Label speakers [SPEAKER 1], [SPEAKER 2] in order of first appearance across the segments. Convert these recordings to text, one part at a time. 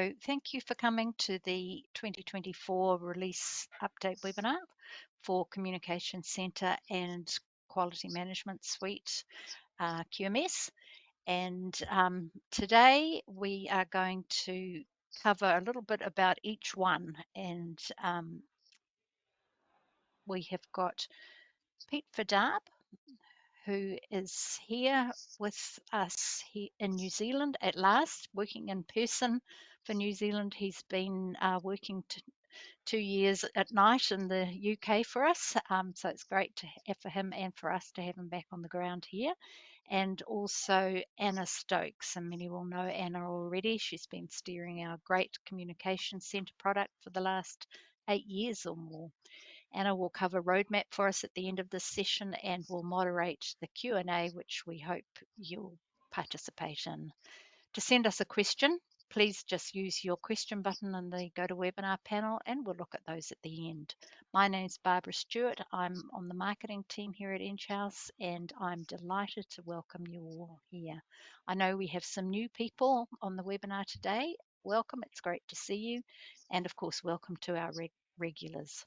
[SPEAKER 1] Thank you for coming to the 2024 release update webinar for Communication Centre and Quality Management Suite, QMS. And today we are going to cover a little bit about each one. And we have got Pete Verdarp, who is here with us here in New Zealand at last, working in person for New Zealand. He's been working 2 years at night in the UK for us, so it's great to have for him and for us to have him back on the ground here. And also Anna Stokes, and many will know Anna already. She's been steering our great communication centre product for the last 8 years or more. Anna will cover roadmap for us at the end of this session and will moderate the Q&A, which we hope you'll participate in. To send us a question, please just use your question button in the GoToWebinar panel and we'll look at those at the end. My name's Barbara Stewart. I'm on the marketing team here at Enghouse and I'm delighted to welcome you all here. I know we have some new people on the webinar today. Welcome, it's great to see you. And of course, welcome to our regulars.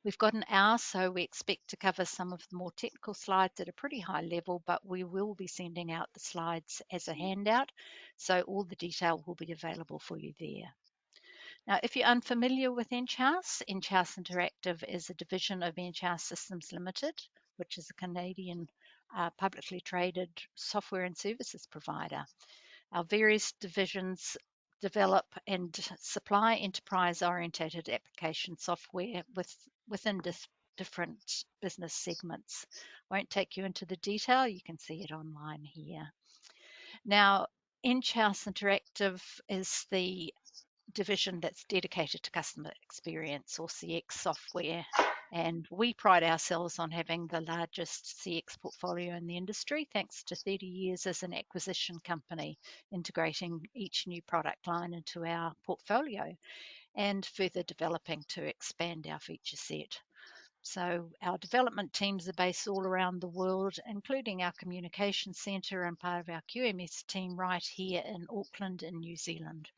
[SPEAKER 1] We've got an hour, so we expect to cover some of the more technical slides at a pretty high level, but we will be sending out the slides as a handout, so all the detail will be available for you there. Now, if you're unfamiliar with Enghouse, Enghouse Interactive is a division of Enghouse Systems Limited, which is a Canadian publicly traded software and services provider. Our various divisions develop and supply enterprise-oriented application software within different business segments. Won't take you into the detail, you can see it online here. Now, Enghouse Interactive is the division that's dedicated to customer experience or CX software. And we pride ourselves on having the largest CX portfolio in the industry, thanks to 30 years as an acquisition company, integrating each new product line into our portfolio and further developing to expand our feature set. So our development teams are based all around the world, including our communication centre and part of our QMS team right here in Auckland in New Zealand.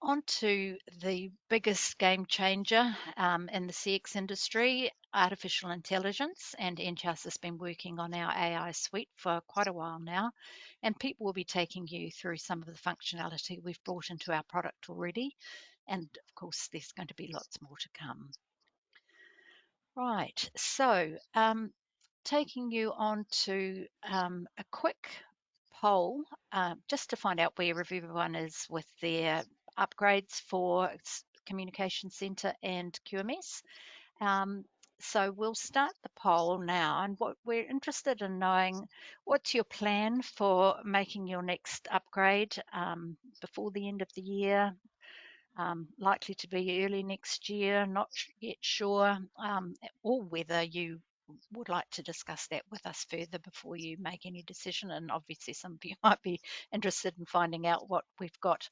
[SPEAKER 1] On to the biggest game changer in the CX industry, artificial intelligence, and Enghouse has been working on our AI suite for quite a while now, and Pete will be taking you through some of the functionality we've brought into our product already, and of course there's going to be lots more to come. Right, so taking you on to a quick poll just to find out where everyone is with their upgrades for Communication Centre and QMS. So we'll start the poll now, and what we're interested in knowing, what's your plan for making your next upgrade before the end of the year? Likely to be early next year, not yet sure, or whether you would like to discuss that with us further before you make any decision. And obviously some of you might be interested in finding out what we've got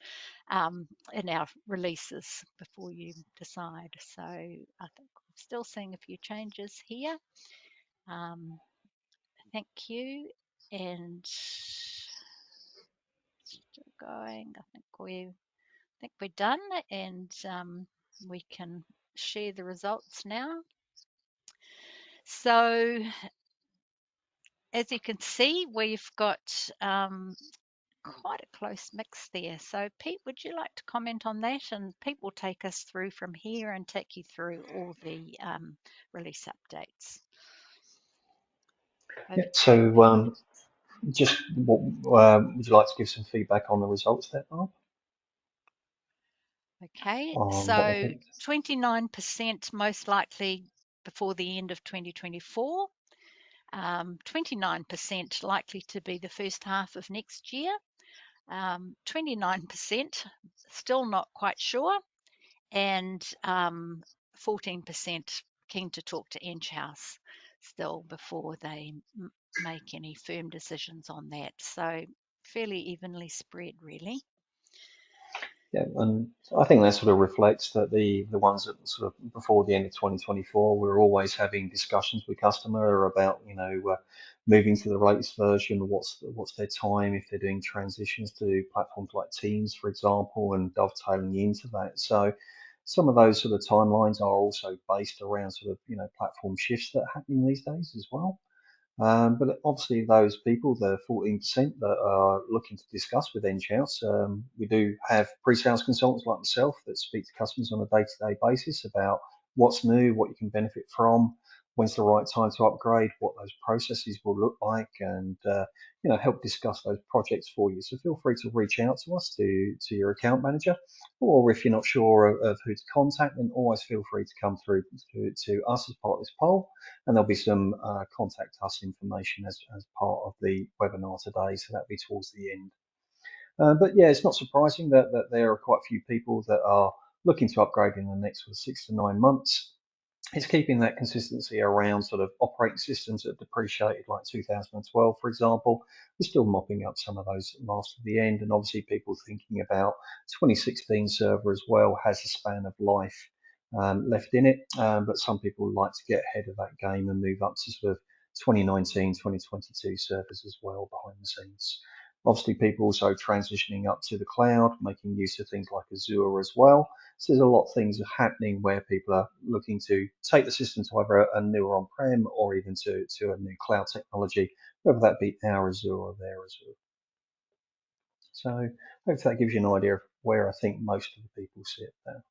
[SPEAKER 1] in our releases before you decide. So I think we're still seeing a few changes here. Thank you. And still going. I think we're done, and we can share the results now. So as you can see, we've got quite a close mix there. So Pete, would you like to comment on that? And Pete will take us through from here and take you through all the release updates.
[SPEAKER 2] Yeah, so just would you like to give some feedback on the results there, Bob?
[SPEAKER 1] Okay, so 29% most likely before the end of 2024. 29% likely to be the first half of next year, 29% still not quite sure, and 14% keen to talk to Enghouse still before they make any firm decisions on that. So fairly evenly spread, really.
[SPEAKER 2] Yeah, and I think that sort of reflects that the ones that sort of before the end of 2024, we're always having discussions with customer about, moving to the latest version, what's their time if they're doing transitions to platforms like Teams, for example, and dovetailing into that. So some of those sort of timelines are also based around sort of platform shifts that are happening these days as well. But obviously, those people, the 14% that are looking to discuss with Enghouse, we do have pre-sales consultants like myself that speak to customers on a day-to-day basis about what's new, what you can benefit from, when's the right time to upgrade, what those processes will look like, and help discuss those projects for you. So feel free to reach out to us to your account manager, or if you're not sure of who to contact, then always feel free to come through to us as part of this poll, and there'll be some contact us information as part of the webinar today, so that'll be towards the end. But yeah, it's not surprising that there are quite a few people that are looking to upgrade in the next sort of 6 to 9 months. It's keeping that consistency around sort of operating systems that depreciated, like 2012, for example. We're still mopping up some of those last to the end, and obviously people thinking about 2016 server as well has a span of life left in it, but some people like to get ahead of that game and move up to sort of 2019, 2022 servers as well behind the scenes. Obviously, people also transitioning up to the cloud, making use of things like Azure as well. So there's a lot of things happening where people are looking to take the system to either a newer on-prem or even to a new cloud technology, whether that be our Azure or their Azure. So hopefully that gives you an idea of where I think most of the people sit there.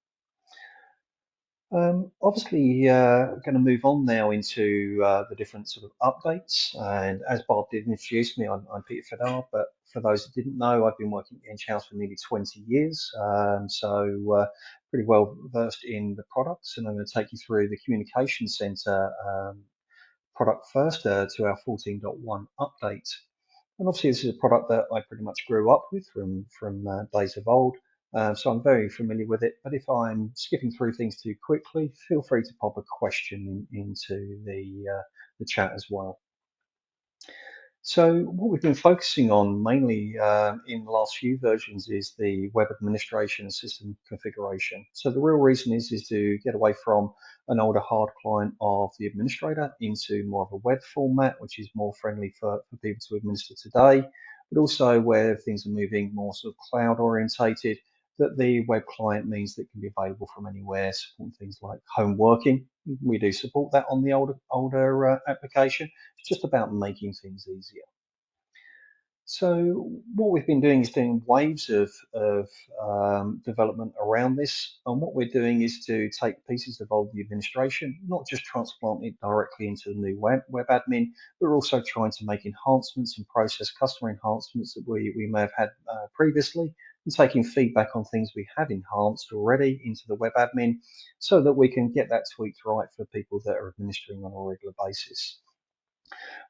[SPEAKER 2] Obviously, going to move on now into the different sort of updates. And as Bob did introduce me, I'm Peter Fedar, but for those that didn't know, I've been working in Enghouse for nearly 20 years, so pretty well versed in the products. And I'm going to take you through the Communication Center product first to our 14.1 update. And obviously, this is a product that I pretty much grew up with from days of old. So I'm very familiar with it. But if I'm skipping through things too quickly, feel free to pop a question into the chat as well. So what we've been focusing on mainly in the last few versions is the web administration and system configuration. So the real reason is to get away from an older hard client of the administrator into more of a web format, which is more friendly for people to administer today, but also where things are moving more sort of cloud orientated, that the web client means that it can be available from anywhere, supporting things like home working. We do support that on the older application. It's just about making things easier. So what we've been doing is doing waves of development around this. And what we're doing is to take pieces of old administration, not just transplant it directly into the new web admin, but we're also trying to make enhancements and process customer enhancements that we may have had previously, and taking feedback on things we have enhanced already into the web admin so that we can get that tweaked right for people that are administering on a regular basis.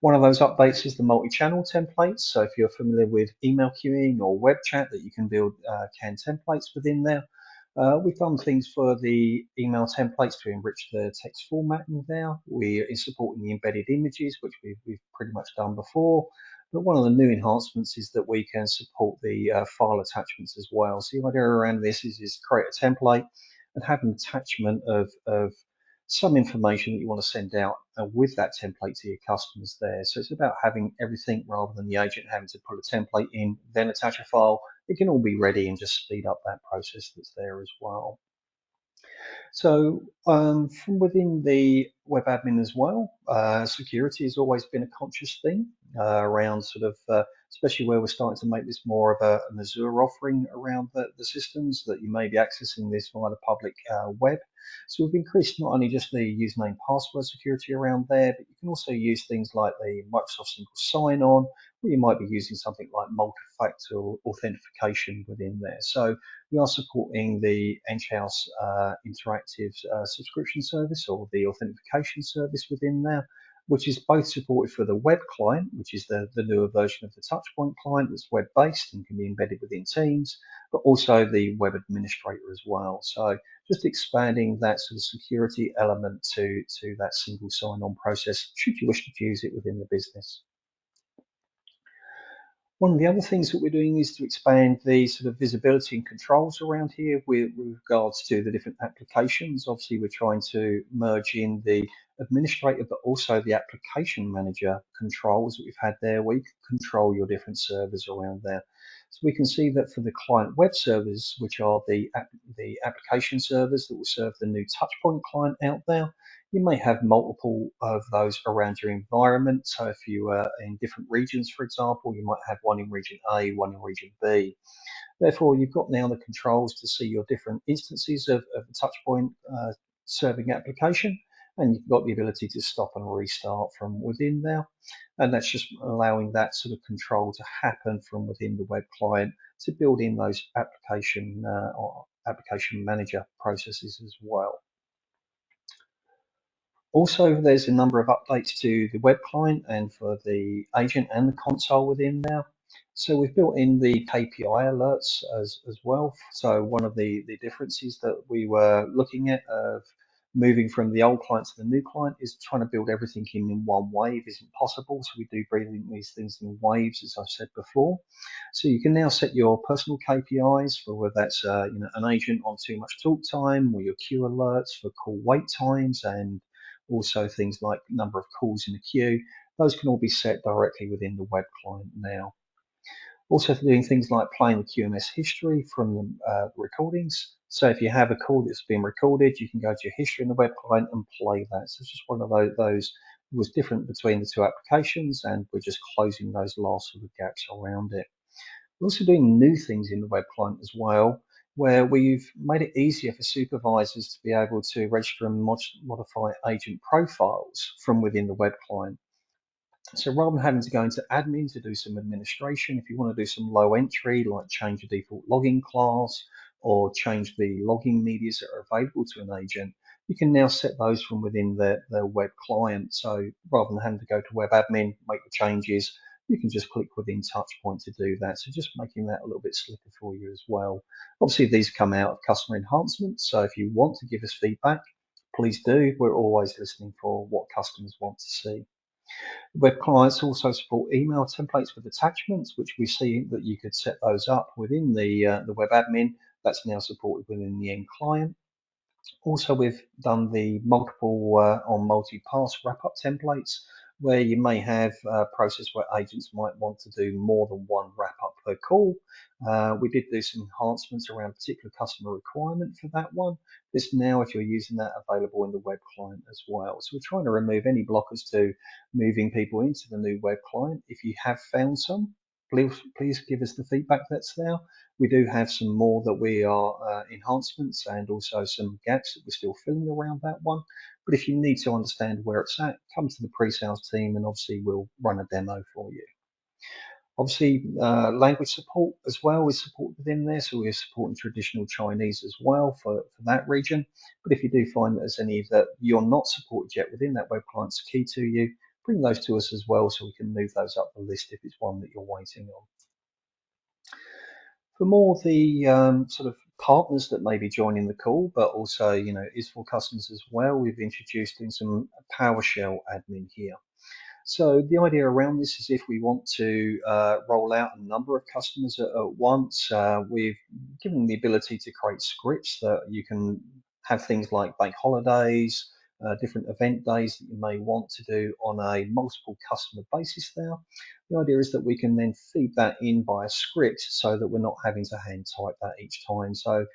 [SPEAKER 2] One of those updates is the multi-channel templates. So if you're familiar with email queuing or web chat, that you can build canned templates within there. We've done things for the email templates to enrich the text formatting there. We are supporting the embedded images, which we've pretty much done before. But one of the new enhancements is that we can support the file attachments as well. So the idea around this is create a template and have an attachment of some information that you want to send out with that template to your customers there. So it's about having everything rather than the agent having to put a template in, then attach a file. It can all be ready and just speed up that process that's there as well. So from within the web admin as well, security has always been a conscious thing around sort of, especially where we're starting to make this more of an Azure offering around the systems that you may be accessing this via the public web. So we've increased not only just the username password security around there, but you can also use things like the Microsoft Single Sign-On, or you might be using something like multi-factor authentication within there. So we are supporting the Enghouse interactive subscription service, or the authentication service within there, which is both supported for the web client, which is the newer version of the Touchpoint client that's web-based and can be embedded within Teams, but also the web administrator as well. So just expanding that sort of security element to that single sign-on process, should you wish to use it within the business. One of the other things that we're doing is to expand the sort of visibility and controls around here with regards to the different applications. Obviously, we're trying to merge in the administrator, but also the application manager controls that we've had there, where you can control your different servers around there. So we can see that for the client web servers, which are the application servers that will serve the new Touchpoint client out there, you may have multiple of those around your environment. So if you are in different regions, for example, you might have one in region A, one in region B. Therefore, you've got now the controls to see your different instances of the Touchpoint serving application, and you've got the ability to stop and restart from within there. And that's just allowing that sort of control to happen from within the web client to build in those or application manager processes as well. Also, there's a number of updates to the web client and for the agent and the console within there. So we've built in the KPI alerts as well. So one of the differences that we were looking at of moving from the old client to the new client is trying to build everything in one wave isn't possible. So we do bring in these things in waves, as I've said before. So you can now set your personal KPIs for whether that's an agent on too much talk time, or your queue alerts for call wait times, and also things like number of calls in the queue. Those can all be set directly within the web client now. Also doing things like playing the QMS history from the recordings. So if you have a call that's been recorded, you can go to your history in the web client and play that. So it's just one of those was different between the two applications, and we're just closing those last sort of gaps around it. We're also doing new things in the web client as well, where we've made it easier for supervisors to be able to register and modify agent profiles from within the web client. So rather than having to go into admin to do some administration, if you want to do some low entry, like change the default login class or change the logging medias that are available to an agent, you can now set those from within the web client. So rather than having to go to web admin, make the changes, you can just click within Touchpoint to do that. So just making that a little bit slicker for you as well. Obviously, these come out of customer enhancements. So if you want to give us feedback, please do. We're always listening for what customers want to see. Web clients also support email templates with attachments, which we see that you could set those up within the web admin. That's now supported within the end client. Also, we've done the multiple on multi-pass wrap-up templates, where you may have a process where agents might want to do more than one wrap-up per call. We did do some enhancements around particular customer requirement for that one. This now, if you're using that, available in the web client as well. So we're trying to remove any blockers to moving people into the new web client. If you have found some, please give us the feedback that's there. We do have some more that we are enhancements and also some gaps that we're still filling around that one. But if you need to understand where it's at, come to the pre-sales team and obviously we'll run a demo for you. Obviously, language support as well is supported within there, so we're supporting traditional Chinese as well for that region. But if you do find that there's any that you're not supported yet within that web client's key to you, bring those to us as well so we can move those up the list if it's one that you're waiting on. For more the sort of partners that may be joining the call, but also, is for customers as well, we've introduced in some PowerShell admin here. So the idea around this is if we want to roll out a number of customers at once, we've given the ability to create scripts that you can have things like bank holidays, different event days that you may want to do on a multiple customer basis there. The idea is that we can then feed that in by a script so that we're not having to hand type that each time. So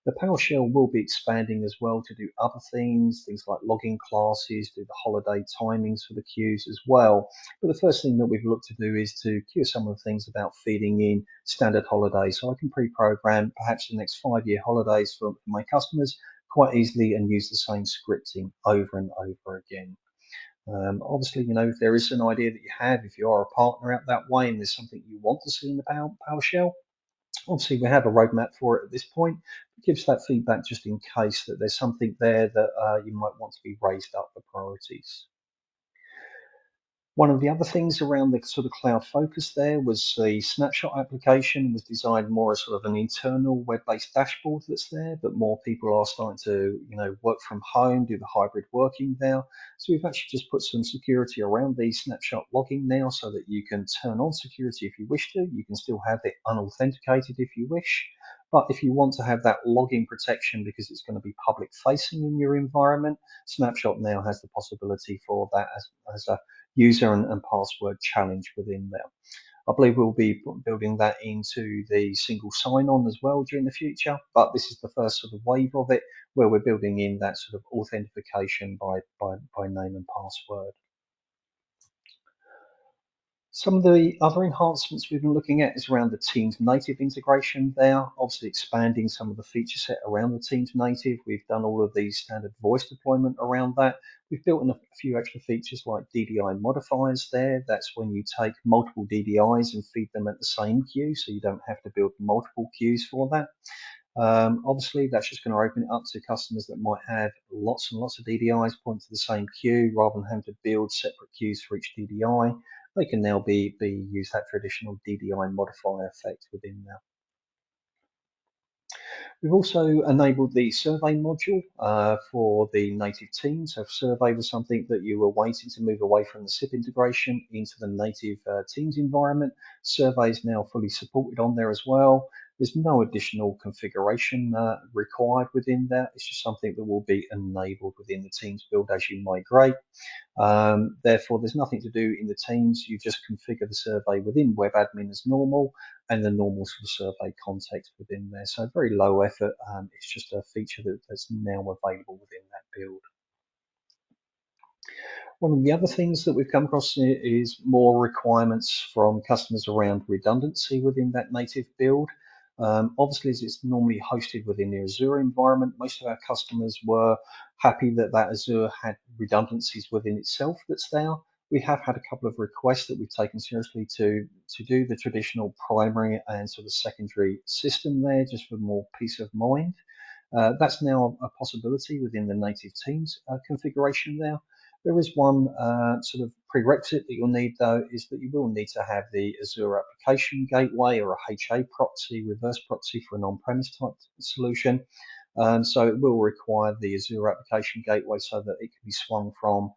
[SPEAKER 2] the PowerShell will be expanding as well to do other things like login classes, do the holiday timings for the queues as well. But the first thing that we've looked to do is to queue some of the things about feeding in standard holidays. So I can pre-program perhaps the next 5-year holidays for my customers quite easily and use the same scripting over and over again. Obviously, if there is an idea that you have, if you are a partner out that way and there's something you want to see in the PowerShell, obviously we have a roadmap for it at this point. It gives that feedback just in case that there's something there that you might want to be raised up for priorities. One of the other things around the sort of cloud focus there was the snapshot application was designed more as sort of an internal web-based dashboard that's there, but more people are starting to, work from home, do the hybrid working there. So we've actually just put some security around the snapshot logging now so that you can turn on security if you wish to. You can still have it unauthenticated if you wish. But if you want to have that login protection because it's going to be public facing in your environment, Snapshot now has the possibility for that as a user and password challenge within there. I believe we'll be building that into the single sign-on as well during the future, but this is the first sort of wave of it where we're building in that sort of authentication by name and password. Some of the other enhancements we've been looking at is around the Teams native integration there, obviously expanding some of the feature set around the Teams native. We've done all of the standard voice deployment around that. We've built in a few extra features like DDI modifiers there. That's when you take multiple DDIs and feed them at the same queue, so you don't have to build multiple queues for that. Obviously, that's just going to open it up to customers that might have lots and lots of DDIs point to the same queue rather than having to build separate queues for each DDI. They can now use that traditional DDI modifier effect within there. We've also enabled the survey module for the native teams. So if survey was something that you were waiting to move away from the SIP integration into the native teams environment, survey is now fully supported on there as well. There's no additional configuration required within that. It's just something that will be enabled within the Teams build as you migrate. Therefore, there's nothing to do in the Teams. You just configure the survey within web admin as normal and the normal sort of survey context within there. So very low effort. It's just a feature that's now available within that build. One of the other things that we've come across is more requirements from customers around redundancy within that native build. Obviously, as it's normally hosted within the Azure environment, most of our customers were happy that Azure had redundancies within itself that's there. We have had a couple of requests that we've taken seriously to do the traditional primary and sort of secondary system there, just for more peace of mind. That's now a possibility within the native Teams configuration there. There is one sort of prerequisite that you'll need, though, is that you will need to have the Azure Application Gateway or a HA proxy, reverse proxy for an on-premise type solution. So it will require the Azure Application Gateway so that it can be swung from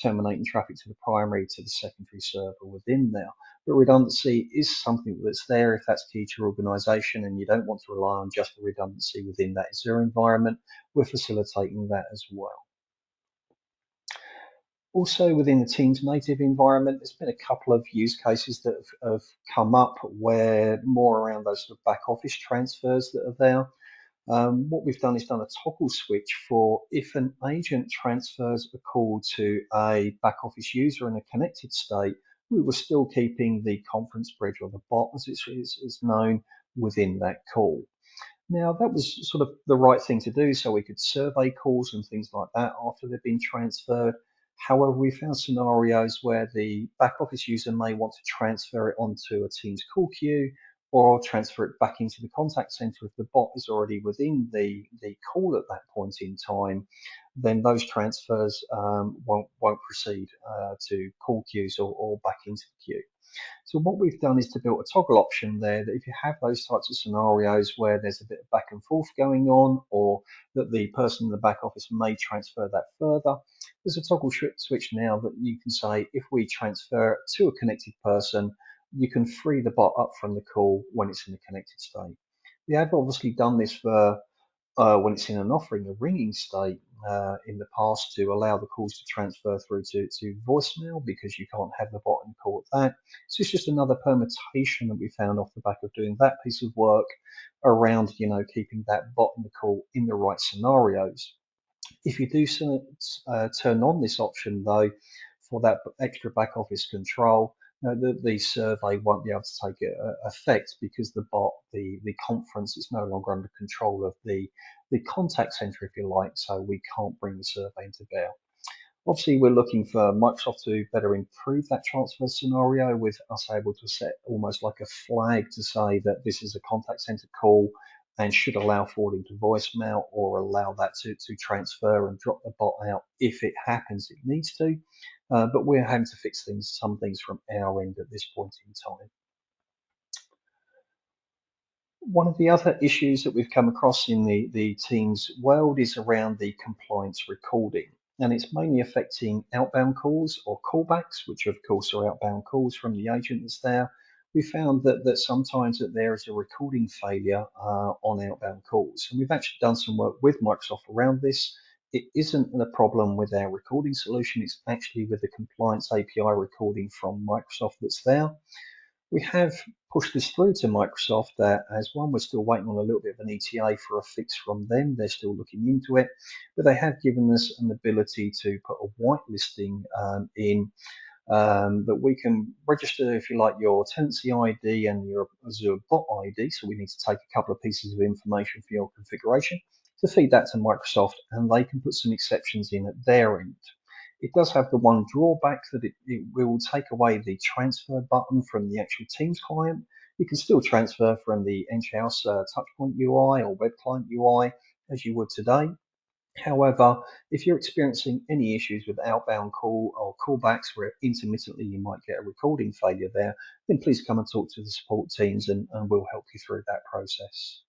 [SPEAKER 2] terminating traffic to the primary to the secondary server within there. But redundancy is something that's there if that's key to your organization and you don't want to rely on just the redundancy within that Azure environment. We're facilitating that as well. Also within the Teams native environment, there's been a couple of use cases that have come up where more around those sort of back office transfers that are there. What we've done is done a toggle switch for if an agent transfers a call to a back office user in a connected state, we were still keeping the conference bridge or the bot as it's known within that call. Now, that was sort of the right thing to do so we could survey calls and things like that after they've been transferred. However, we found scenarios where the back office user may want to transfer it onto a Teams call queue or transfer it back into the contact center if the bot is already within the call at that point in time. Then those transfers won't proceed to call queues or back into the queue. So what we've done is to build a toggle option there that if you have those types of scenarios where there's a bit of back and forth going on or that the person in the back office may transfer that further, there's a toggle switch now that you can say if we transfer to a connected person, you can free the bot up from the call when it's in the connected state. We have obviously done this for when it's in an offering, a ringing state in the past to allow the calls to transfer through to voicemail because you can't have the bot in call at that. So it's just another permutation that we found off the back of doing that piece of work around, keeping that bot in the call in the right scenarios. If you do turn on this option, though, for that extra back office control, the survey won't be able to take effect because the bot, the conference, is no longer under control of the contact center, if you like, so we can't bring the survey into bear. Obviously, we're looking for Microsoft to better improve that transfer scenario with us able to set almost like a flag to say that this is a contact center call and should allow forwarding to voicemail or allow that to transfer and drop the bot out if it happens it needs to. But we're having to fix some things from our end at this point in time. One of the other issues that we've come across in the Teams world is around the compliance recording. And it's mainly affecting outbound calls or callbacks, which of course are outbound calls from the agent that's there, we found that sometimes that there is a recording failure on outbound calls. And we've actually done some work with Microsoft around this. It isn't a problem with our recording solution, it's actually with the compliance API recording from Microsoft that's there. We have pushed this through to Microsoft as one, we're still waiting on a little bit of an ETA for a fix from them. They're still looking into it, but they have given us an ability to put a whitelisting in that we can register, if you like, your tenancy ID and your Azure bot ID. So we need to take a couple of pieces of information for your configuration to feed that to Microsoft, and they can put some exceptions in at their end. It does have the one drawback that it will take away the transfer button from the actual Teams client. You can still transfer from the Enghouse Touchpoint UI or Web Client UI as you would today. However, if you're experiencing any issues with outbound call or callbacks where intermittently you might get a recording failure there, then please come and talk to the support teams and we'll help you through that process.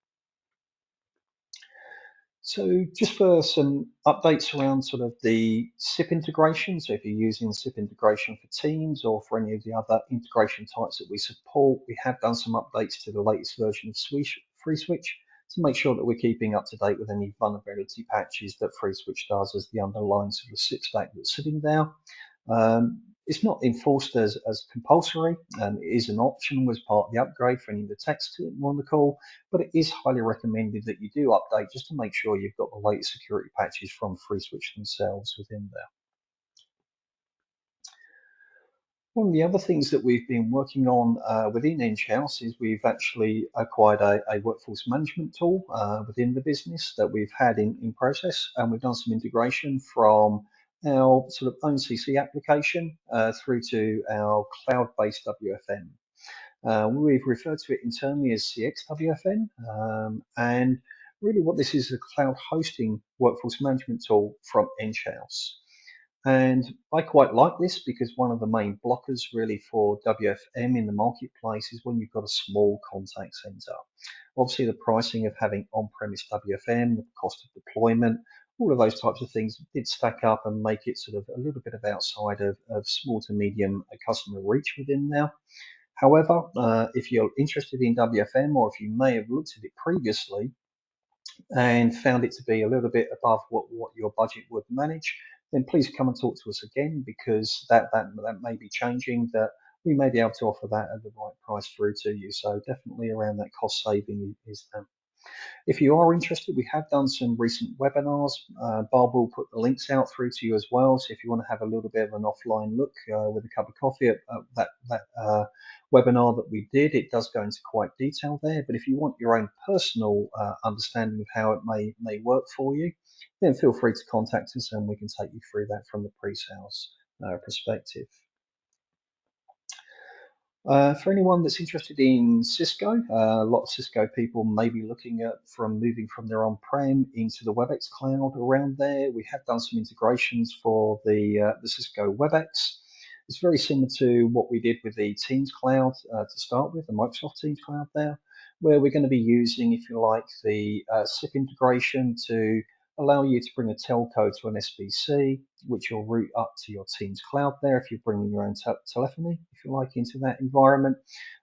[SPEAKER 2] So just for some updates around sort of the SIP integration, so if you're using SIP integration for Teams or for any of the other integration types that we support, we have done some updates to the latest version of FreeSwitch to make sure that we're keeping up to date with any vulnerability patches that FreeSwitch does as the underlying sort of SIP stack that's sitting there. It's not enforced as compulsory. It is an option as part of the upgrade for any of the text on the call, but it is highly recommended that you do update just to make sure you've got the latest security patches from FreeSwitch themselves within there. One of the other things that we've been working on within Enghouse is we've actually acquired a workforce management tool within the business that we've had in process, and we've done some integration from our sort of own CC application through to our cloud-based WFM. We've referred to it internally as CXWFN, and really what this is a cloud hosting workforce management tool from Enghouse. And I quite like this because one of the main blockers really for WFM in the marketplace is when you've got a small contact center. Obviously, the pricing of having on-premise WFM, the cost of deployment, all of those types of things did stack up and make it sort of a little bit of outside of small to medium customer reach within there. However, if you're interested in WFM or if you may have looked at it previously, and found it to be a little bit above what your budget would manage, then please come and talk to us again because that may be changing, that we may be able to offer that at the right price through to you. So definitely around that cost saving is if you are interested, we have done some recent webinars. Barb will put the links out through to you as well. So if you want to have a little bit of an offline look with a cup of coffee at that webinar that we did, it does go into quite detail there. But if you want your own personal understanding of how it may work for you, then feel free to contact us and we can take you through that from the pre-sales perspective. For anyone that's interested in Cisco, a lot of Cisco people may be looking at moving from their on-prem into the WebEx cloud around there. We have done some integrations for the Cisco WebEx. It's very similar to what we did with the Teams cloud to start with, the Microsoft Teams cloud there, where we're going to be using, if you like, the SIP integration to allow you to bring a telco to an SBC, which will route up to your Teams cloud there if you're bringing your own telephony, if you like, into that environment,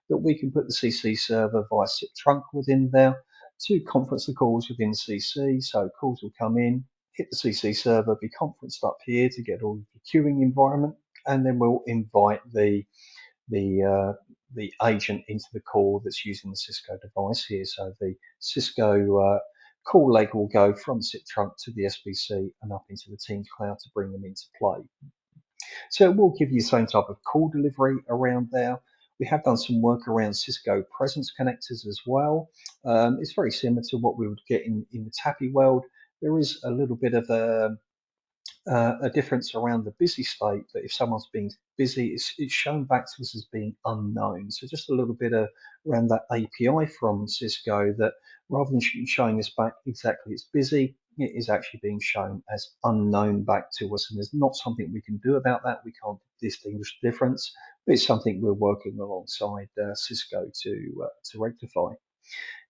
[SPEAKER 2] that we can put the CC server via SIP trunk within there to conference the calls within CC. So calls will come in, hit the CC server, be conferenced up here to get all the queuing environment, and then we'll invite the agent into the call that's using the Cisco device here. So the Cisco call leg will go from SIP trunk to the SBC and up into the Teams cloud to bring them into play. So it will give you the same type of call delivery around there. We have done some work around Cisco presence connectors as well. It's very similar to what we would get in the TAPI world. There is a little bit of a difference around the busy state, that if someone's being busy, it's shown back to us as being unknown. So just a little bit around that API from Cisco, that rather than showing us back exactly it's busy, it is actually being shown as unknown back to us. And there's not something we can do about that. We can't distinguish the difference, but it's something we're working alongside Cisco to rectify.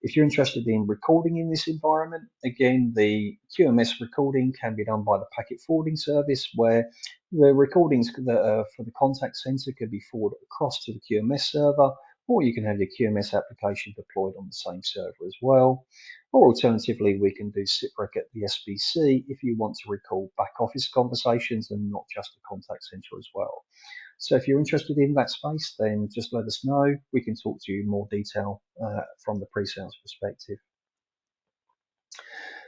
[SPEAKER 2] If you're interested in recording in this environment, again, the QMS recording can be done by the packet forwarding service, where the recordings that are for the contact center could be forwarded across to the QMS server, or you can have your QMS application deployed on the same server as well. Or alternatively, we can do SIPREC at the SBC if you want to recall back office conversations and not just the contact center as well. So if you're interested in that space, then just let us know. We can talk to you in more detail from the pre-sales perspective.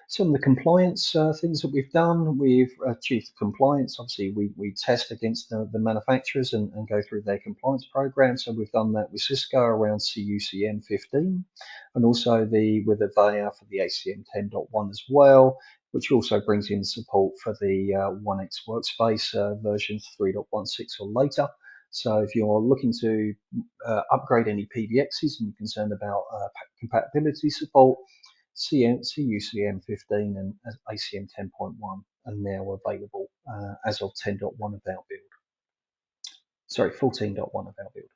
[SPEAKER 2] Some of the compliance things that we've done, we've achieved compliance. Obviously, we test against the manufacturers and go through their compliance program. So we've done that with Cisco around QMS10.1 and also with Avaya for the ACM10.1 as well, which also brings in support for the 1X workspace versions 3.16 or later. So if you're looking to upgrade any PBXs and you're concerned about compatibility support, CUCM15 and ACM 10.1 are now available as of 10.1 of our build. Sorry, 14.1 of our build.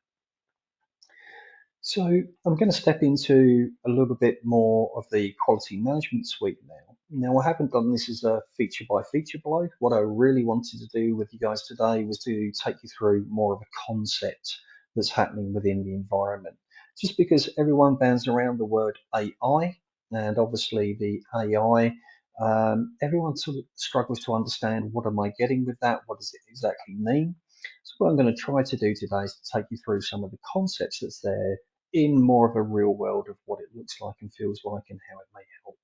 [SPEAKER 2] So I'm going to step into a little bit more of the quality management suite now. Now, I haven't done this as a feature by feature below. What I really wanted to do with you guys today was to take you through more of a concept that's happening within the environment. Just because everyone bands around the word AI, and obviously the AI, everyone sort of struggles to understand what am I getting with that? What does it exactly mean? So what I'm going to try to do today is to take you through some of the concepts that's there in more of a real world of what it looks like and feels like and how it may help.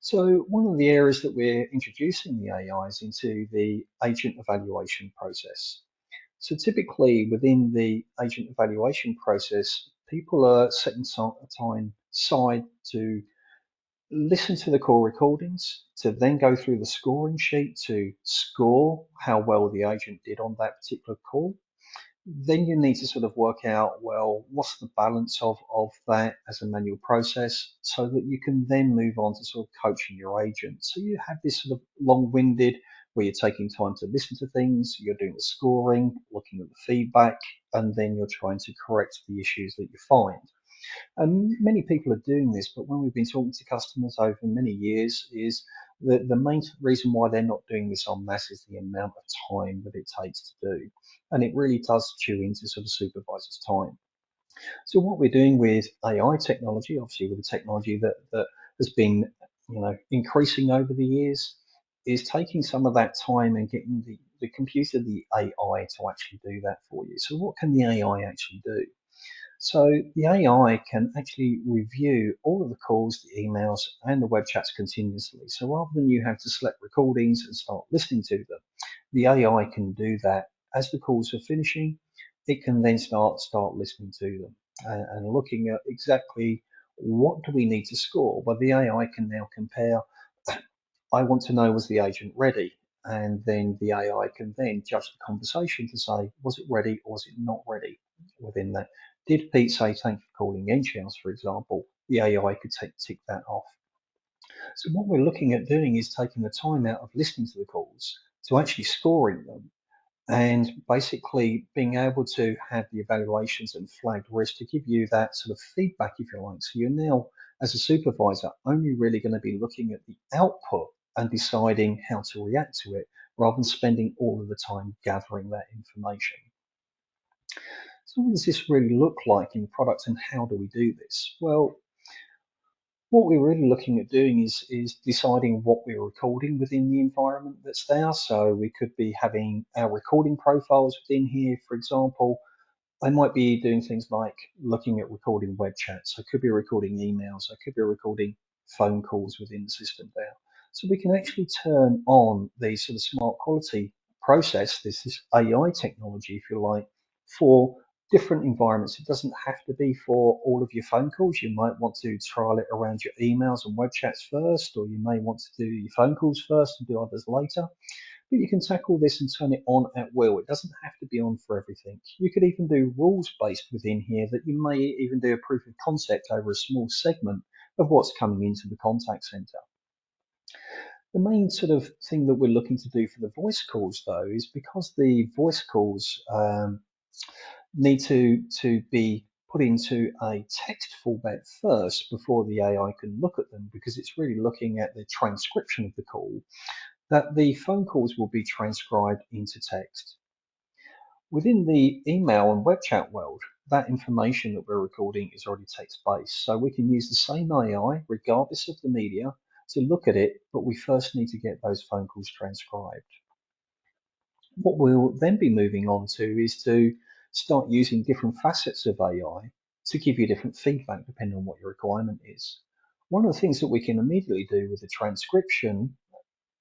[SPEAKER 2] So one of the areas that we're introducing the AI is into the agent evaluation process. So typically within the agent evaluation process, people are setting time aside to listen to the call recordings, to then go through the scoring sheet to score how well the agent did on that particular call. Then you need to sort of work out, well, what's the balance of that as a manual process so that you can then move on to sort of coaching your agent. So you have this sort of long-winded where you're taking time to listen to things, you're doing the scoring, looking at the feedback, and then you're trying to correct the issues that you find. And many people are doing this, but when we've been talking to customers over many years, is the main reason why they're not doing this en masse is the amount of time that it takes to do. And it really does chew into sort of supervisors' time. So what we're doing with AI technology, obviously with the technology that has been, increasing over the years, is taking some of that time and getting the computer, the AI, to actually do that for you. So what can the AI actually do? So the AI can actually review all of the calls, the emails, and the web chats continuously. So rather than you have to select recordings and start listening to them, the AI can do that as the calls are finishing. It can then start listening to them and looking at exactly what do we need to score. Well, the AI can now compare. I want to know, was the agent ready? And then the AI can then judge the conversation to say, was it ready or was it not ready within that? Did Pete say, thank you for calling Enghouse, for example? The AI could tick that off. So what we're looking at doing is taking the time out of listening to the calls to actually scoring them and basically being able to have the evaluations and flagged risk to give you that sort of feedback, if you like. So you're now, as a supervisor, only really going to be looking at the output and deciding how to react to it rather than spending all of the time gathering that information. So what does this really look like in products and how do we do this? Well, what we're really looking at doing is deciding what we're recording within the environment that's there. So we could be having our recording profiles within here, for example. I might be doing things like looking at recording web chats. I could be recording emails. I could be recording phone calls within the system there. So we can actually turn on the sort of smart quality process, this AI technology, if you like, for different environments. It doesn't have to be for all of your phone calls. You might want to trial it around your emails and web chats first, or you may want to do your phone calls first and do others later. But you can tackle this and turn it on at will. It doesn't have to be on for everything. You could even do rules based within here that you may even do a proof of concept over a small segment of what's coming into the contact center. The main sort of thing that we're looking to do for the voice calls, though, is because the voice calls need to be put into a text format first before the AI can look at them, because it's really looking at the transcription of the call, that the phone calls will be transcribed into text. Within the email and web chat world, that information that we're recording is already text-based. So we can use the same AI, regardless of the media, to look at it, but we first need to get those phone calls transcribed. What we'll then be moving on to is to start using different facets of AI to give you different feedback depending on what your requirement is. One of the things that we can immediately do with the transcription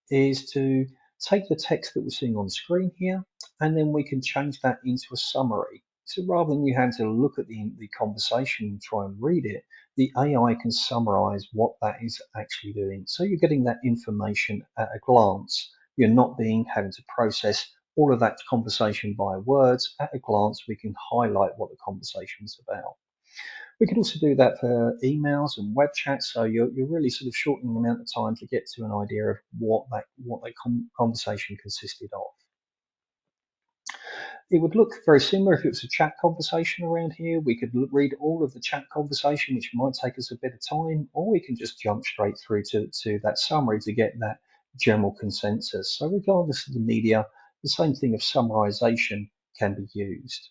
[SPEAKER 2] is to take the text that we're seeing on screen here, and then we can change that into a summary. So rather than you having to look at the conversation and try and read it, the AI can summarize what that is actually doing. So you're getting that information at a glance. You're not having to process all of that conversation by words. At a glance, we can highlight what the conversation is about. We could also do that for emails and web chats, so you're really sort of shortening the amount of time to get to an idea of what that conversation consisted of. It would look very similar if it was a chat conversation around here. We could read all of the chat conversation, which might take us a bit of time, or we can just jump straight through to that summary to get that general consensus. So regardless of the media, the same thing of summarization can be used.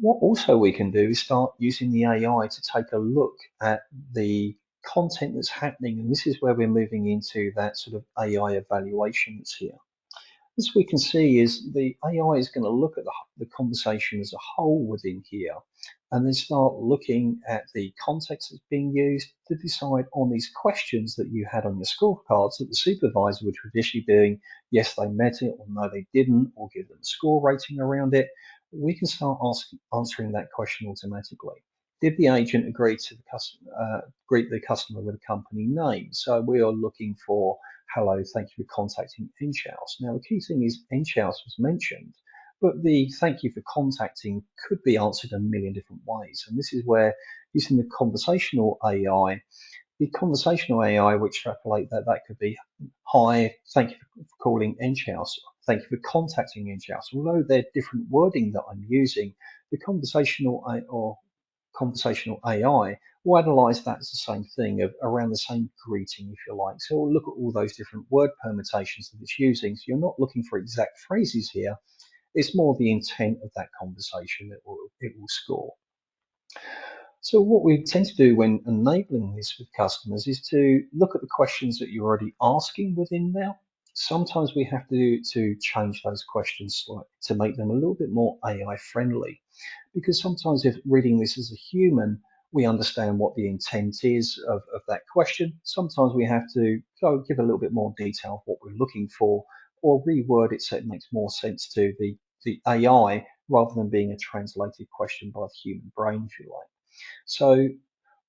[SPEAKER 2] What also we can do is start using the AI to take a look at the content that's happening, and this is where we're moving into that sort of AI evaluation that's here. As we can see is the AI is going to look at the conversation as a whole within here and then start looking at the context that's being used to decide on these questions that you had on your scorecards that the supervisor would traditionally doing, yes, they met it, or no, they didn't, or give them a score rating around it. We can start answering that question automatically. Did the agent agree to greet the customer with a company name? So we are looking for hello, thank you for contacting Enghouse. Now, the key thing is Enghouse was mentioned, but the thank you for contacting could be answered a million different ways. And this is where using the conversational AI will extrapolate that could be, hi, thank you for calling Enghouse. Thank you for contacting Enghouse. Although they're different wording that I'm using, the conversational AI will analyze that as the same thing of around the same greeting, if you like. So we'll look at all those different word permutations that it's using. So you're not looking for exact phrases here. It's more the intent of that conversation that it will score. So what we tend to do when enabling this with customers is to look at the questions that you're already asking within there. Sometimes we have to change those questions slightly to make them a little bit more AI friendly, because sometimes if reading this as a human, we understand what the intent is of that question. Sometimes we have to go give a little bit more detail of what we're looking for or reword it so it makes more sense to the AI rather than being a translated question by the human brain, if you like. So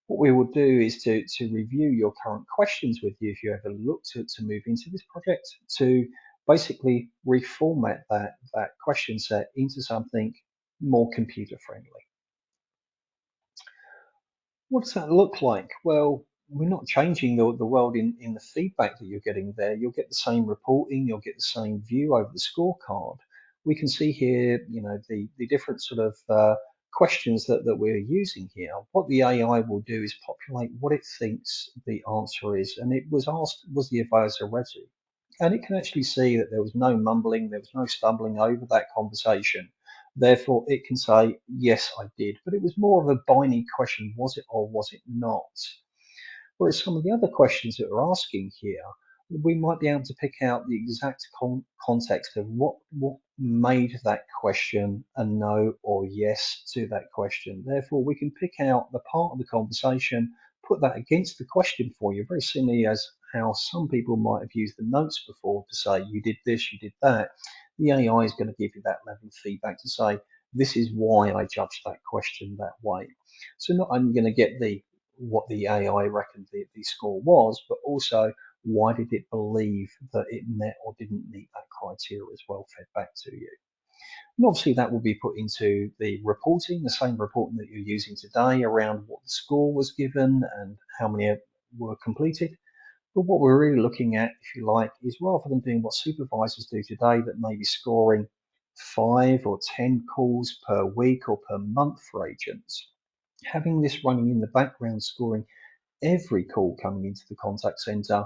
[SPEAKER 2] what we will do is to review your current questions with you if you ever look to move into this project, to basically reformat that question set into something more computer friendly. What does that look like? Well, we're not changing the world in the feedback that you're getting there. You'll get the same reporting, you'll get the same view over the scorecard. We can see here, the different sort of questions that we're using here. What the AI will do is populate what it thinks the answer is. And it was asked, was the advisor ready? And it can actually see that there was no mumbling, there was no stumbling over that conversation. Therefore, it can say, yes, I did. But it was more of a binary question, was it or was it not? Whereas some of the other questions that we're asking here, we might be able to pick out the exact context of what made that question a no or yes to that question. Therefore, we can pick out the part of the conversation, put that against the question for you, very similarly as how some people might have used the notes before to say, you did this, you did that. The AI is going to give you that level of feedback to say, this is why I judged that question that way. So not only going to get what the AI reckoned the score was, but also why did it believe that it met or didn't meet that criteria as well, fed back to you. And obviously that will be put into the reporting, the same reporting that you're using today around what the score was given and how many were completed. But what we're really looking at, if you like, is rather than doing what supervisors do today that may be scoring 5 or 10 calls per week or per month for agents, having this running in the background, scoring every call coming into the contact center,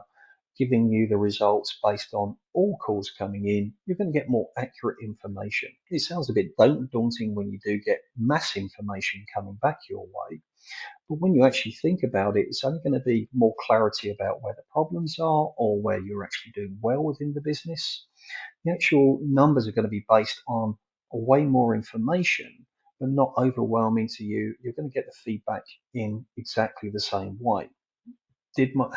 [SPEAKER 2] giving you the results based on all calls coming in, you're going to get more accurate information. It sounds a bit daunting when you do get mass information coming back your way, but when you actually think about it, it's only going to be more clarity about where the problems are or where you're actually doing well within the business. The actual numbers are going to be based on way more information, but not overwhelming to you. You're going to get the feedback in exactly the same way.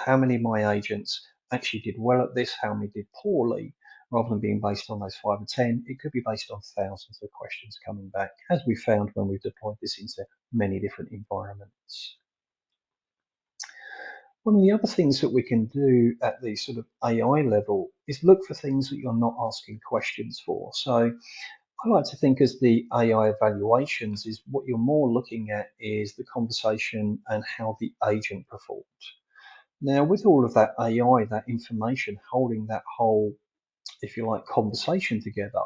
[SPEAKER 2] How many of my agents actually did well at this? How many did poorly? Rather than being based on those 5 or 10, it could be based on thousands of questions coming back, as we found when we've deployed this into many different environments. One of the other things that we can do at the sort of AI level is look for things that you're not asking questions for. So I like to think as the AI evaluations is what you're more looking at is the conversation and how the agent performed. Now, with all of that AI, that information holding that whole, if you like, conversation together,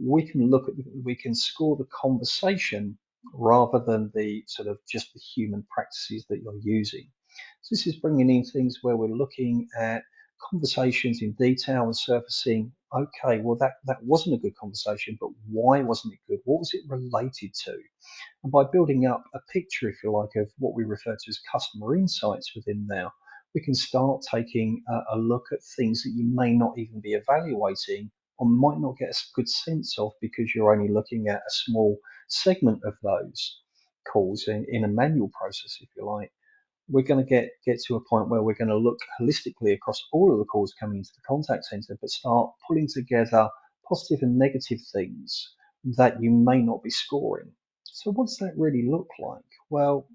[SPEAKER 2] we can score the conversation rather than the sort of just the human practices that you're using. So this is bringing in things where we're looking at conversations in detail and surfacing, okay, well that wasn't a good conversation, but why wasn't it good? What was it related to? And by building up a picture, if you like, of what we refer to as customer insights within there, we can start taking a look at things that you may not even be evaluating or might not get a good sense of because you're only looking at a small segment of those calls in a manual process, if you like. We're going to get to a point where we're going to look holistically across all of the calls coming into the contact center, but start pulling together positive and negative things that you may not be scoring. So what does that really look like? Well,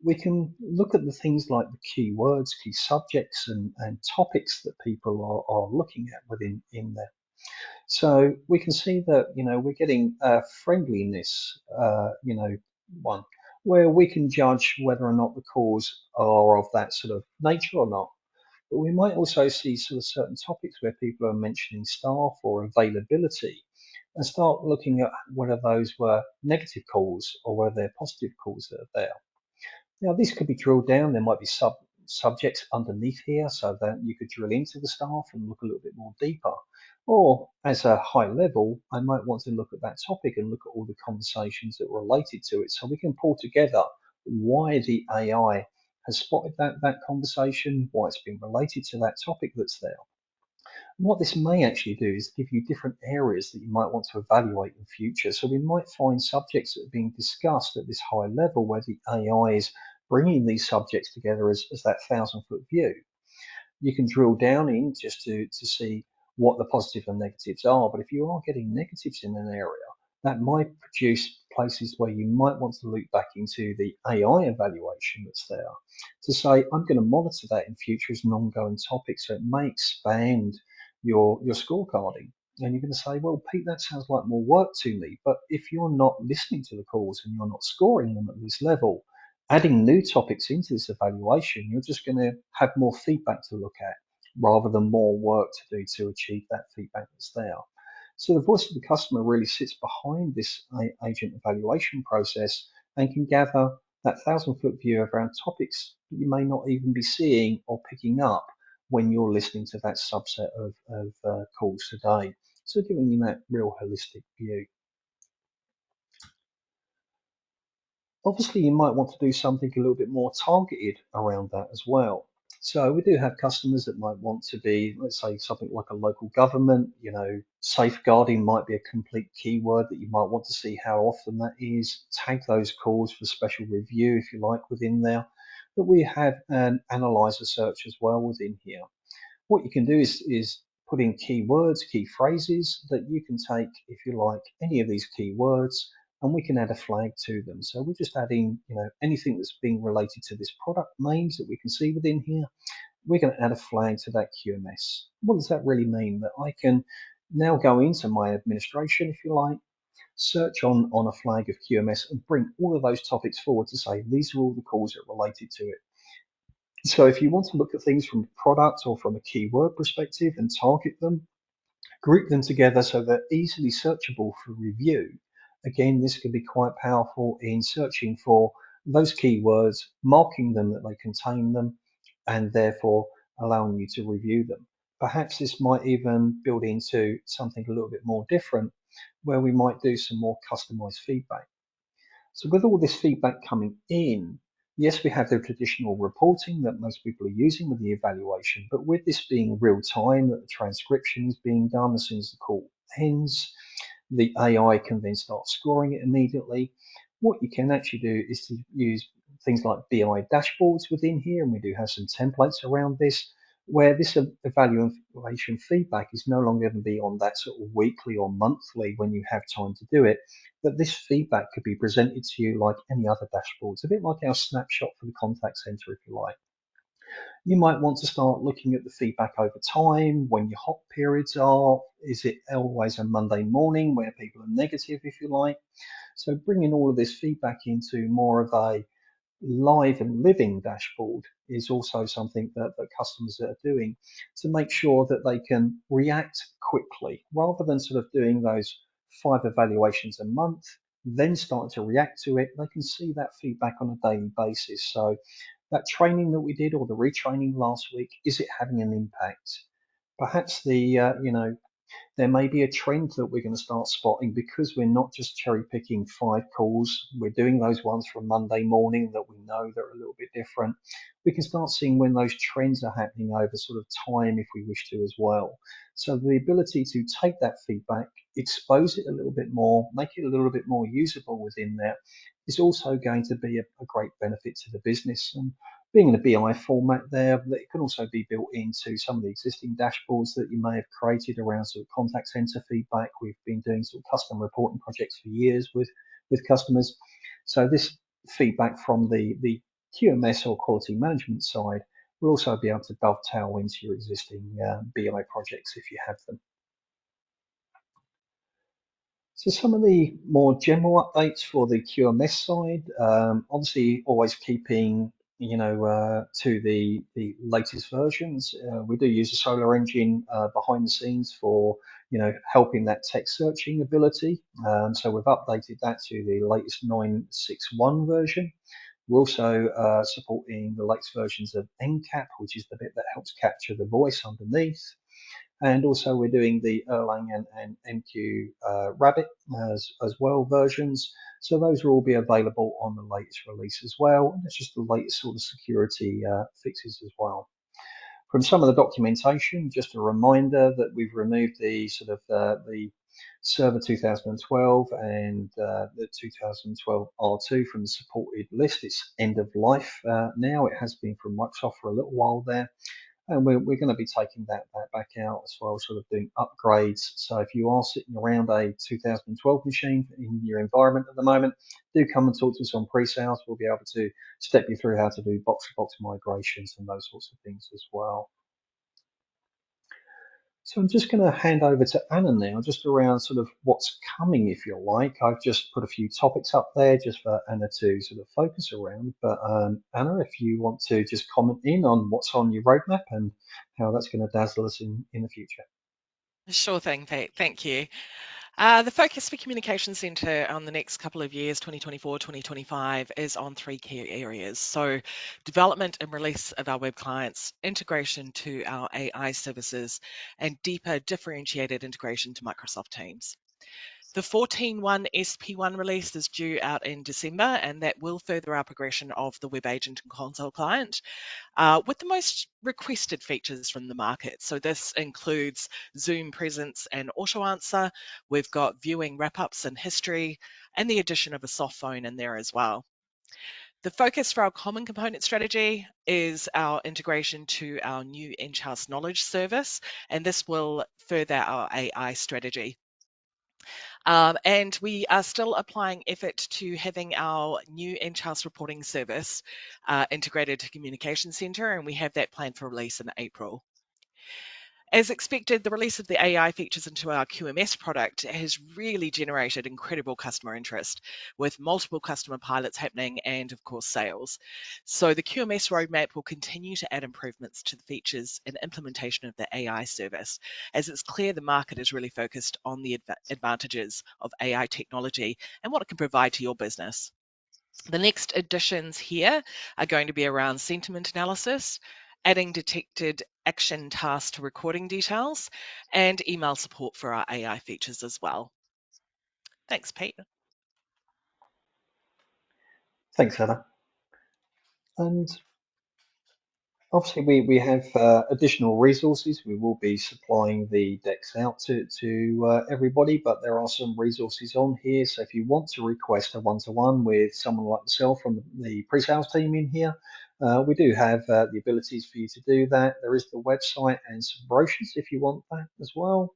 [SPEAKER 2] we can look at the things like the keywords, key subjects, and topics that people are looking at within in there. So we can see that we're getting friendliness, one where we can judge whether or not the calls are of that sort of nature or not. But we might also see sort of certain topics where people are mentioning staff or availability and start looking at whether those were negative calls or whether they're positive calls that are there. Now, this could be drilled down. There might be subjects underneath here so that you could drill into the staff and look a little bit more deeper. Or as a high level, I might want to look at that topic and look at all the conversations that are related to it so we can pull together why the AI has spotted that conversation, why it's been related to that topic that's there. What this may actually do is give you different areas that you might want to evaluate in future. So we might find subjects that are being discussed at this high level where the AI is bringing these subjects together as that 1,000-foot view. You can drill down in just to see what the positives and negatives are. But if you are getting negatives in an area, that might produce places where you might want to loop back into the AI evaluation that's there to say, I'm going to monitor that in future as an ongoing topic. So it may expand your scorecarding. And you're going to say, well, Pete, that sounds like more work to me. But if you're not listening to the calls and you're not scoring them at this level, adding new topics into this evaluation, you're just going to have more feedback to look at rather than more work to do to achieve that feedback that's there. So the voice of the customer really sits behind this agent evaluation process and can gather that 1,000-foot view around topics that you may not even be seeing or picking up when you're listening to that subset of calls today. So giving you that real holistic view. Obviously, you might want to do something a little bit more targeted around that as well. So we do have customers that might want to be, let's say, something like a local government. Safeguarding might be a complete keyword that you might want to see how often that is. Tag those calls for special review, if you like, within there. But we have an analyzer search as well within here. What you can do is put in keywords, key phrases that you can take, if you like, any of these keywords, and we can add a flag to them. So we're just adding, anything that's being related to this product names that we can see within here. We're going to add a flag to that QMS. What does that really mean? That I can now go into my administration, if you like, search on a flag of QMS and bring all of those topics forward to say these are all the calls that are related to it. So if you want to look at things from a product or from a keyword perspective and target them, group them together so they're easily searchable for review. Again, this can be quite powerful in searching for those keywords, marking them that they contain them, and therefore allowing you to review them. Perhaps this might even build into something a little bit more different, where we might do some more customized feedback. So with all this feedback coming in, yes, we have the traditional reporting that most people are using with the evaluation, but with this being real time, that the transcription is being done as soon as the call ends, the AI can then start scoring it immediately. What you can actually do is to use things like BI dashboards within here, and we do have some templates around this, where this evaluation feedback is no longer going to be on that sort of weekly or monthly when you have time to do it, but this feedback could be presented to you like any other dashboard. It's a bit like our snapshot for the contact center, if you like. You might want to start looking at the feedback over time, when your hot periods are. Is it always a Monday morning where people are negative, if you like? So bringing all of this feedback into more of a live and living dashboard is also something that customers are doing to make sure that they can react quickly rather than sort of doing those 5 evaluations a month, then starting to react to it. They can see that feedback on a daily basis. So that training that we did or the retraining last week, is it having an impact? Perhaps there may be a trend that we're going to start spotting because we're not just cherry picking 5 calls. We're doing those ones from Monday morning that we know they're a little bit different. We can start seeing when those trends are happening over sort of time if we wish to as well. So the ability to take that feedback, expose it a little bit more, make it a little bit more usable within there is also going to be a great benefit to the business. And being in a BI format there, it can also be built into some of the existing dashboards that you may have created around sort of contact center feedback. We've been doing sort of custom reporting projects for years with customers. So this feedback from the QMS or quality management side will also be able to dovetail into your existing BI projects if you have them. So some of the more general updates for the QMS side, obviously always keeping to the latest versions. We do use a Solar Engine behind the scenes for helping that text searching ability. So we've updated that to the latest 9.6.1 version. We're also supporting the latest versions of NCAP, which is the bit that helps capture the voice underneath. And also we're doing the Erlang and MQ Rabbit as well versions. So those will all be available on the latest release as well. And it's just the latest sort of security fixes as well. From some of the documentation, just a reminder that we've removed the sort of the Server 2012 and the 2012 R2 from the supported list. It's end of life now. It has been from Microsoft for a little while there. And we're going to be taking that back out as well, sort of doing upgrades. So if you are sitting around a 2012 machine in your environment at the moment, do come and talk to us on pre-sales. We'll be able to step you through how to do box-to-box migrations and those sorts of things as well. So I'm just going to hand over to Anna now, just around sort of what's coming, if you like. I've just put a few topics up there just for Anna to sort of focus around. But Anna, if you want to just comment in on what's on your roadmap and how that's going to dazzle us in the future.
[SPEAKER 3] Sure thing, Pete. Thank you. The focus for Communication Centre on the next couple of years, 2024, 2025, is on 3 key areas. So development and release of our web clients, integration to our AI services, and deeper differentiated integration to Microsoft Teams. The 14.1 SP1 release is due out in December, and that will further our progression of the web agent and console client with the most requested features from the market. So this includes Zoom presence and auto answer. We've got viewing wrap-ups and history, and the addition of a soft phone in there as well. The focus for our common component strategy is our integration to our new Enghouse knowledge service, and this will further our AI strategy. And we are still applying effort to having our new Enghouse reporting service integrated to Communication Centre, and we have that planned for release in April. As expected, the release of the AI features into our QMS product has really generated incredible customer interest, with multiple customer pilots happening and, of course, sales. So the QMS roadmap will continue to add improvements to the features and implementation of the AI service, as it's clear the market is really focused on the advantages of AI technology and what it can provide to your business. The next additions here are going to be around sentiment analysis, adding detected action tasks to recording details, and email support for our AI features as well. Thanks, Pete.
[SPEAKER 2] Thanks, Heather. And obviously, we have additional resources. We will be supplying the decks out to everybody, but there are some resources on here. So if you want to request a one-to-one with someone like myself from the pre-sales team in here, we do have the abilities for you to do that. There is the website and some brochures if you want that as well.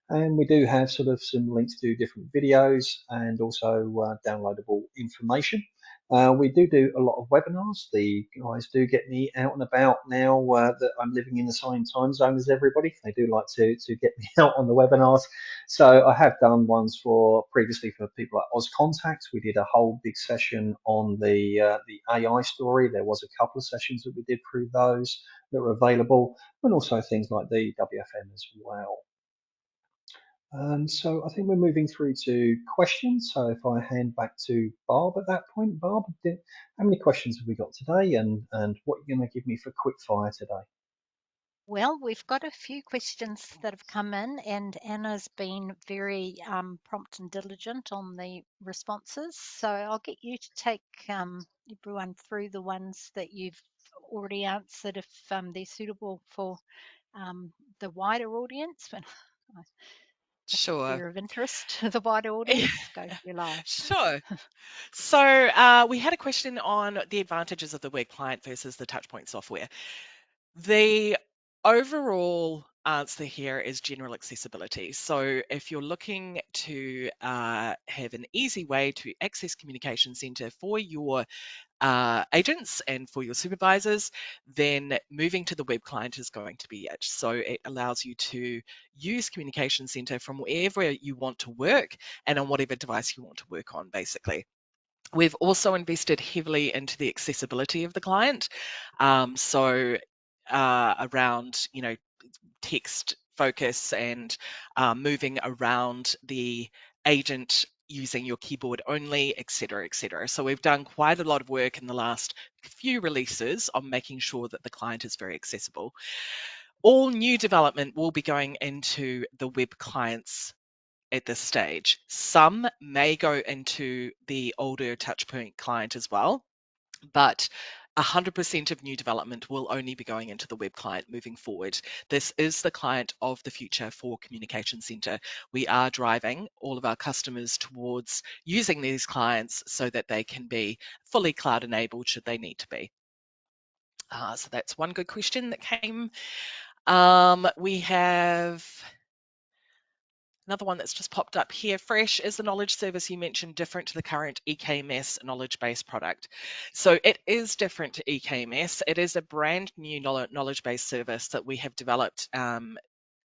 [SPEAKER 2] And we do have sort of some links to different videos and also downloadable information. We do a lot of webinars. The guys do get me out and about now that I'm living in the same time zone as everybody. They do like to get me out on the webinars. So I have done ones for previously for people like OzContact. We did a whole big session on the AI story. There was a couple of sessions that we did through those that were available, and also things like the WFM as well. So I think we're moving through to questions. So if I hand back to Barb at that point, Barb, how many questions have we got today, and what are you going to give me for quick fire today?
[SPEAKER 1] Well, we've got a few questions that have come in, and Anna's been very prompt and diligent on the responses. So I'll get you to take everyone through the ones that you've already answered if they're suitable for the wider audience. But if
[SPEAKER 3] Sure.
[SPEAKER 1] they're of interest to the wider audience, go to your live.
[SPEAKER 3] Sure. So we had a question on the advantages of the web client versus the touchpoint software. The overall answer here is general accessibility. So if you're looking to have an easy way to access Communication Centre for your agents and for your supervisors, then moving to the web client is going to be it. So it allows you to use Communication Centre from wherever you want to work and on whatever device you want to work on, basically. We've also invested heavily into the accessibility of the client. Around, text focus and moving around the agent using your keyboard only, etc., etc. So we've done quite a lot of work in the last few releases on making sure that the client is very accessible. All new development will be going into the web clients at this stage. Some may go into the older touchpoint client as well, but 100% of new development will only be going into the web client moving forward. This is the client of the future for Communication Centre. We are driving all of our customers towards using these clients so that they can be fully cloud enabled should they need to be. So that's one good question that came. We have another one that's just popped up here. Fresh, is the knowledge service you mentioned different to the current EKMS knowledge-based product? So it is different to EKMS. It is a brand new knowledge-based service that we have developed in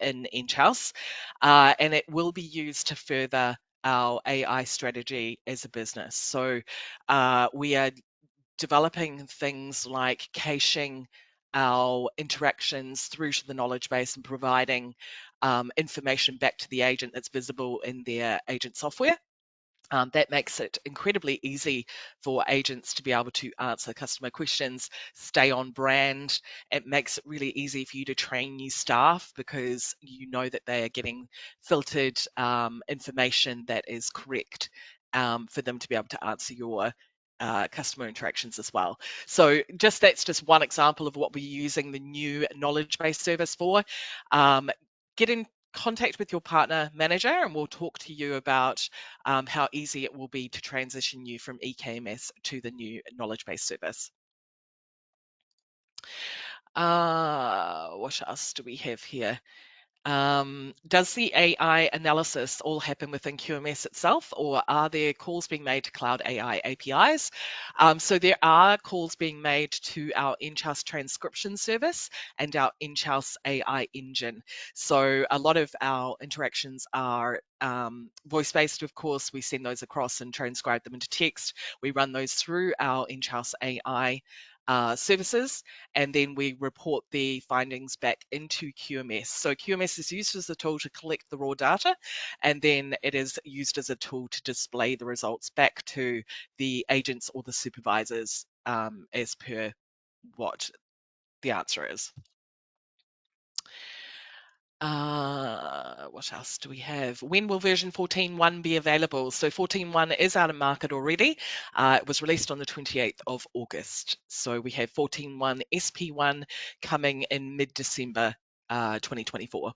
[SPEAKER 3] Enghouse, and it will be used to further our AI strategy as a business. So we are developing things like caching our interactions through to the knowledge base and providing information back to the agent that's visible in their agent software. That makes it incredibly easy for agents to be able to answer customer questions, stay on brand. It makes it really easy for you to train new staff because you know that they are getting filtered information that is correct for them to be able to answer your customer interactions as well. So that's just one example of what we're using the new knowledge-based service for. Get in contact with your partner manager and we'll talk to you about how easy it will be to transition you from EKMS to the new knowledge-based service. What else do we have here? Does the AI analysis all happen within QMS itself, or are there calls being made to Cloud AI APIs? So there are calls being made to our Enghouse transcription service and our Enghouse AI engine. So a lot of our interactions are voice-based, of course. We send those across and transcribe them into text. We run those through our Enghouse AI services, and then we report the findings back into QMS. So QMS is used as a tool to collect the raw data, and then it is used as a tool to display the results back to the agents or the supervisors as per what the answer is. What else do we have? When will version 14.1 be available? So 14.1 is out of market already. It was released on the 28th of August. So we have 14.1 SP1 coming in mid-December 2024.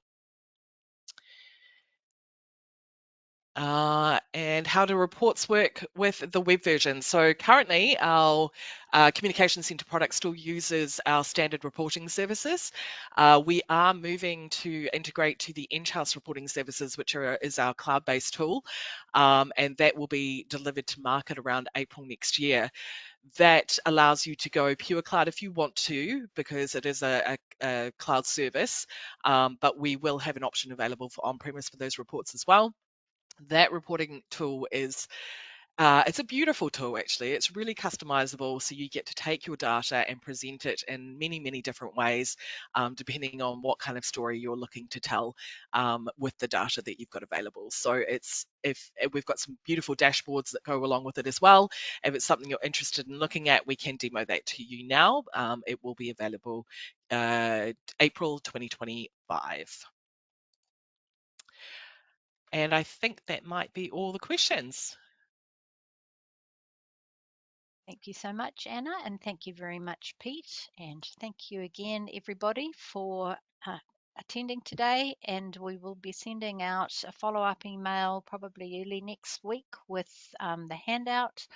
[SPEAKER 3] And how do reports work with the web version? So currently our Communication Centre product still uses our standard reporting services. We are moving to integrate to the Enghouse reporting services, which is our cloud-based tool, and that will be delivered to market around April next year. That allows you to go pure cloud if you want to, because it is a cloud service, but we will have an option available for on-premise for those reports as well. That reporting tool is it's a beautiful tool, actually. It's really customizable, so you get to take your data and present it in many, many different ways, depending on what kind of story you're looking to tell with the data that you've got available. So if we've got some beautiful dashboards that go along with it as well. If it's something you're interested in looking at, we can demo that to you now. It will be available April 2025. And I think that might be all the questions.
[SPEAKER 1] Thank you so much, Anna, and thank you very much, Pete. And thank you again, everybody, for attending today. And we will be sending out a follow-up email probably early next week with the handout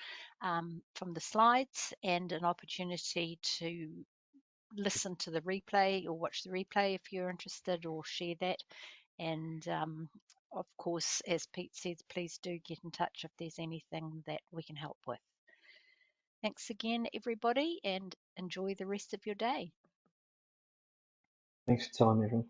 [SPEAKER 1] from the slides and an opportunity to listen to the replay or watch the replay if you're interested, or share that. And of course, as Pete says, please do get in touch if there's anything that we can help with. Thanks again, everybody, and enjoy the rest of your day.
[SPEAKER 2] Thanks for your time, everyone.